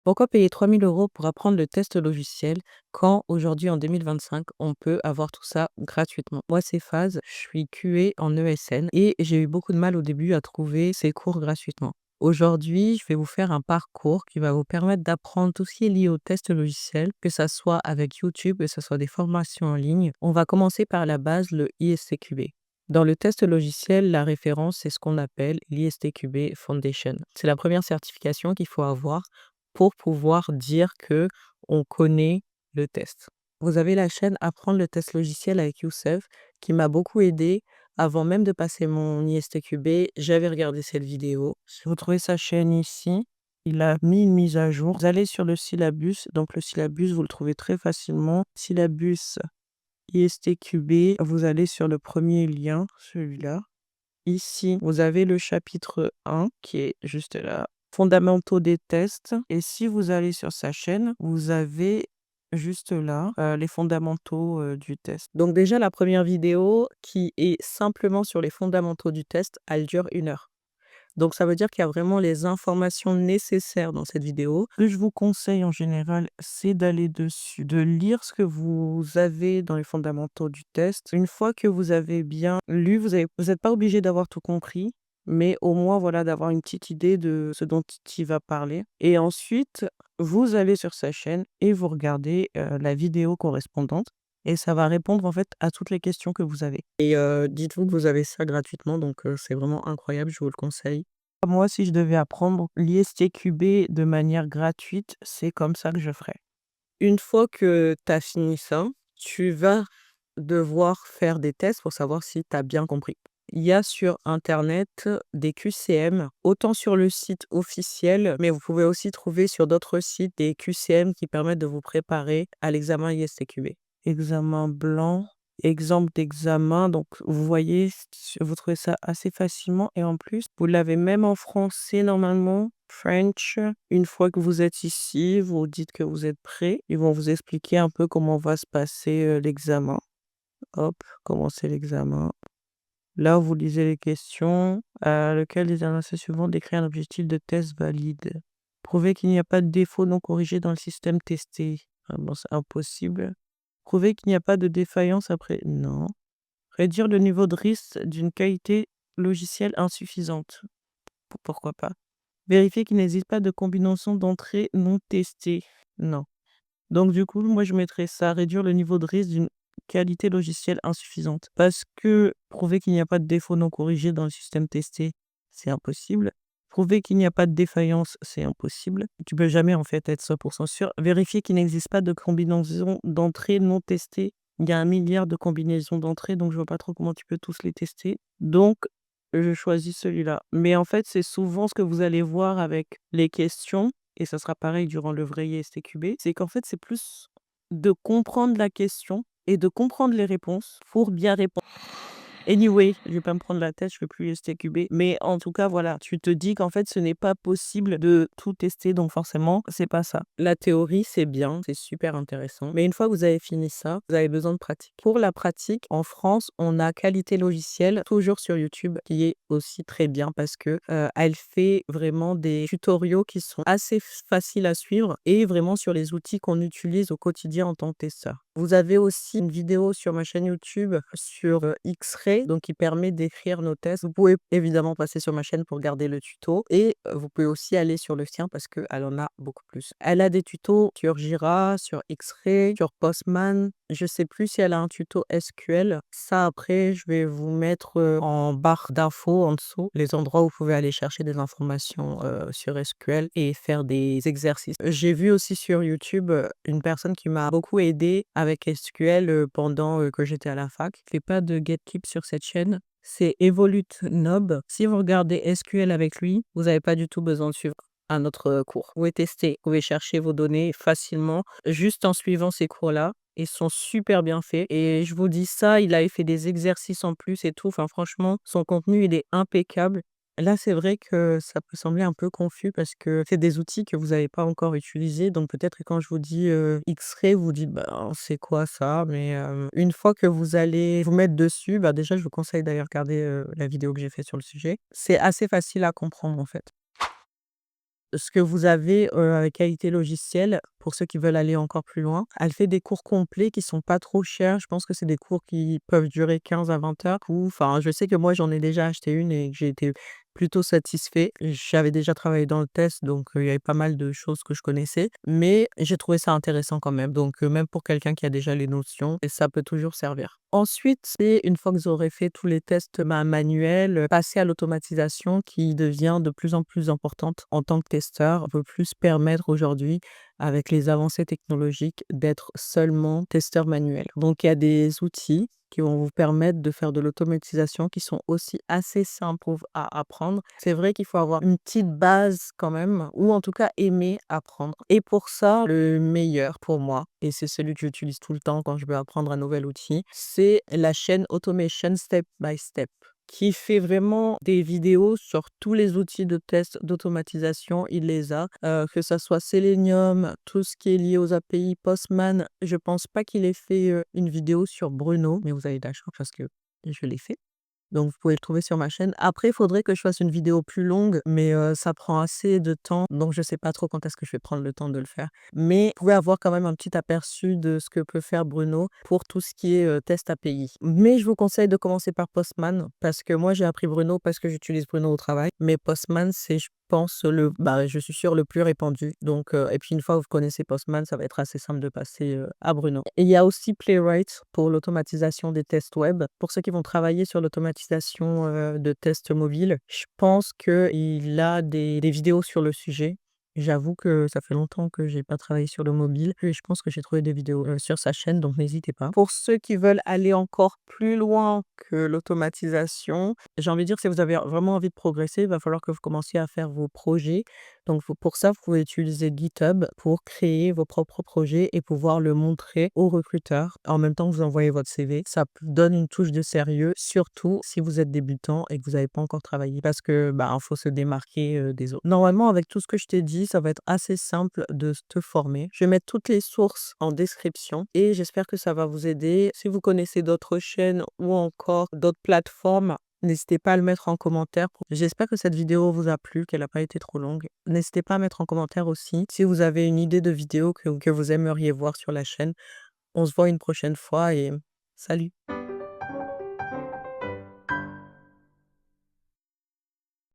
Pourquoi payer 3 000 € pour apprendre le test logiciel quand aujourd'hui en 2025 on peut avoir tout ça gratuitement? Moi c'est Faz, je suis QA en ESN et j'ai eu beaucoup de mal au début à trouver ces cours gratuitement. Aujourd'hui, je vais vous faire un parcours qui va vous permettre d'apprendre tout ce qui est lié au test logiciel, que ça soit avec YouTube, que ça soit des formations en ligne. On va commencer par la base, le ISTQB. Dans le test logiciel, la référence, c'est ce qu'on appelle l'ISTQB Foundation. C'est la première certification qu'il faut avoir pour pouvoir dire que on connaît le test. Vous avez la chaîne Apprendre le test logiciel avec Youssef qui m'a beaucoup aidé. Avant même de passer mon ISTQB, j'avais regardé cette vidéo. Si vous trouvez sa chaîne ici, il a mis une mise à jour. Vous allez sur le syllabus. Donc le syllabus, vous le trouvez très facilement. Syllabus ISTQB, vous allez sur le premier lien, celui-là. Ici, vous avez le chapitre 1 qui est juste là, fondamentaux des tests. Et si vous allez sur sa chaîne, vous avez juste là les fondamentaux du test. Donc déjà, la première vidéo qui est simplement sur les fondamentaux du test, elle dure 1 heure. Donc ça veut dire qu'il y a vraiment les informations nécessaires dans cette vidéo. Ce que je vous conseille en général, c'est d'aller dessus, de lire ce que vous avez dans les fondamentaux du test. Une fois que vous avez bien lu, vous êtes pas obligé d'avoir tout compris, mais au moins voilà d'avoir une petite idée de ce dont il va parler. Et ensuite, vous allez sur sa chaîne et vous regardez la vidéo correspondante. Et ça va répondre en fait à toutes les questions que vous avez. Et dites-vous que vous avez ça gratuitement, donc c'est vraiment incroyable, je vous le conseille. Moi, si je devais apprendre l'ISTQB de manière gratuite, c'est comme ça que je ferais. Une fois que tu as fini ça, tu vas devoir faire des tests pour savoir si tu as bien compris. Il y a sur internet des QCM, autant sur le site officiel, mais vous pouvez aussi trouver sur d'autres sites des QCM qui permettent de vous préparer à l'examen ISTQB. Examen blanc, exemple d'examen, donc vous voyez, vous trouvez ça assez facilement et en plus, vous l'avez même en français normalement, French. Une fois que vous êtes ici, vous dites que vous êtes prêt. Ils vont vous expliquer un peu comment va se passer l'examen. Hop, commencer l'examen. Là, vous lisez les questions. Lequel des énoncés suivants décrit un objectif de test valide? Prouver qu'il n'y a pas de défaut non corrigé dans le système testé. Ah bon, c'est impossible. Prouver qu'il n'y a pas de défaillance après. Non. Réduire le niveau de risque d'une qualité logicielle insuffisante. Pourquoi pas? Vérifier qu'il n'existe pas de combinaison d'entrée non testée. Non. Donc du coup, moi je mettrais ça, réduire le niveau de risque d'une qualité logicielle insuffisante. Parce que prouver qu'il n'y a pas de défaut non corrigé dans le système testé, c'est impossible. Prouver qu'il n'y a pas de défaillance, c'est impossible. Tu peux jamais en fait être 100% sûr. Vérifier qu'il n'existe pas de combinaison d'entrée non testée. Il y a 1 milliard de combinaisons d'entrées, donc je vois pas trop comment tu peux tous les tester. Donc je choisis celui-là. Mais en fait, c'est souvent ce que vous allez voir avec les questions et ça sera pareil durant le vrai ISTQB, c'est qu'en fait, c'est plus de comprendre la question et de comprendre les réponses pour bien répondre. Anyway, je vais pas me prendre la tête, je fais plus STQB. Mais en tout cas, voilà, tu te dis qu'en fait, ce n'est pas possible de tout tester, donc forcément, c'est pas ça. La théorie, c'est bien, c'est super intéressant. Mais une fois que vous avez fini ça, vous avez besoin de pratique. Pour la pratique, en France, on a Qualité Logicielle, toujours sur YouTube, qui est aussi très bien parce que elle fait vraiment des tutoriaux qui sont assez faciles à suivre et vraiment sur les outils qu'on utilise au quotidien en tant que testeur. Vous avez aussi une vidéo sur ma chaîne YouTube sur X-Ray, donc qui permet d'écrire nos tests. Vous pouvez évidemment passer sur ma chaîne pour regarder le tuto et vous pouvez aussi aller sur le sien parce qu'elle en a beaucoup plus. Elle a des tutos sur Jira, sur X-Ray, sur Postman. Je sais plus si elle a un tuto SQL. Ça, après, je vais vous mettre en barre d'infos en dessous les endroits où vous pouvez aller chercher des informations sur SQL et faire des exercices. J'ai vu aussi sur YouTube une personne qui m'a beaucoup aidé avec SQL pendant que j'étais à la fac. Je fais pas de GetKeep sur cette chaîne. C'est Evolute Nob. Si vous regardez SQL avec lui, vous n'avez pas du tout besoin de suivre un autre cours. Vous pouvez tester, vous pouvez chercher vos données facilement juste en suivant ces cours-là. Ils sont super bien faits et je vous dis ça, il avait fait des exercices en plus et tout. Enfin, franchement, son contenu, il est impeccable. Là, c'est vrai que ça peut sembler un peu confus parce que c'est des outils que vous n'avez pas encore utilisés. Donc peut-être que quand je vous dis X-Ray, vous dites bah, c'est quoi ça? Mais une fois que vous allez vous mettre dessus, bah, déjà, je vous conseille d'aller regarder la vidéo que j'ai faite sur le sujet. C'est assez facile à comprendre en fait. ce que vous avez, avec Qualité Logicielle, pour ceux qui veulent aller encore plus loin, elle fait des cours complets qui sont pas trop chers. Je pense que c'est des cours qui peuvent durer 15 à 20 heures ou enfin, je sais que moi, j'en ai déjà acheté une et que j'ai été plutôt satisfait. J'avais déjà travaillé dans le test, donc il y avait pas mal de choses que je connaissais, mais j'ai trouvé ça intéressant quand même. Donc même pour quelqu'un qui a déjà les notions et ça peut toujours servir. Ensuite, c'est une fois que vous aurez fait tous les tests, manuels, passer à l'automatisation qui devient de plus en plus importante en tant que testeur. On peut plus se permettre aujourd'hui, avec les avancées technologiques, d'être seulement testeur manuel. Donc il y a des outils qui vont vous permettre de faire de l'automatisation qui sont aussi assez simples à apprendre. C'est vrai qu'il faut avoir une petite base quand même ou en tout cas aimer apprendre et pour ça, le meilleur pour moi et c'est celui que j'utilise tout le temps quand je veux apprendre un nouvel outil, c'est la chaîne Automation Step by Step qui fait vraiment des vidéos sur tous les outils de test d'automatisation, il les a, que ça soit Selenium, tout ce qui est lié aux API, Postman. Je pense pas qu'il ait fait, une vidéo sur Bruno, mais vous avez de la chance parce que je l'ai fait. Donc vous pouvez le trouver sur ma chaîne. Après, il faudrait que je fasse une vidéo plus longue, mais ça prend assez de temps, donc je sais pas trop quand est-ce que je vais prendre le temps de le faire. Mais vous pouvez avoir quand même un petit aperçu de ce que peut faire Bruno pour tout ce qui est, test API. Mais je vous conseille de commencer par Postman parce que moi j'ai appris Bruno parce que j'utilise Bruno au travail, mais Postman c'est je pense je suis sûre le plus répandu donc et puis une fois que vous connaissez Postman, ça va être assez simple de passer, à Bruno. Et il y a aussi Playwright pour l'automatisation des tests web. Pour ceux qui vont travailler sur l'automatisation, de tests mobiles, je pense qu'il a des vidéos sur le sujet. J'avoue que ça fait longtemps que j'ai pas travaillé sur le mobile et je pense que j'ai trouvé des vidéos, sur sa chaîne, donc n'hésitez pas. Pour ceux qui veulent aller encore plus loin que l'automatisation, j'ai envie de dire, si vous avez vraiment envie de progresser, il va falloir que vous commenciez à faire vos projets. Donc pour ça, vous pouvez utiliser GitHub pour créer vos propres projets et pouvoir le montrer aux recruteurs en même temps que vous envoyez votre CV. Ça donne une touche de sérieux, surtout si vous êtes débutant et que vous n'avez pas encore travaillé parce que il faut se démarquer des autres. Normalement, avec tout ce que je t'ai dit, ça va être assez simple de te former. Je vais mettre toutes les sources en description et j'espère que ça va vous aider. Si vous connaissez d'autres chaînes ou encore d'autres plateformes, n'hésitez pas à le mettre en commentaire. J'espère que cette vidéo vous a plu, qu'elle n'a pas été trop longue. N'hésitez pas à mettre en commentaire aussi si vous avez une idée de vidéo que vous aimeriez voir sur la chaîne. On se voit une prochaine fois et salut!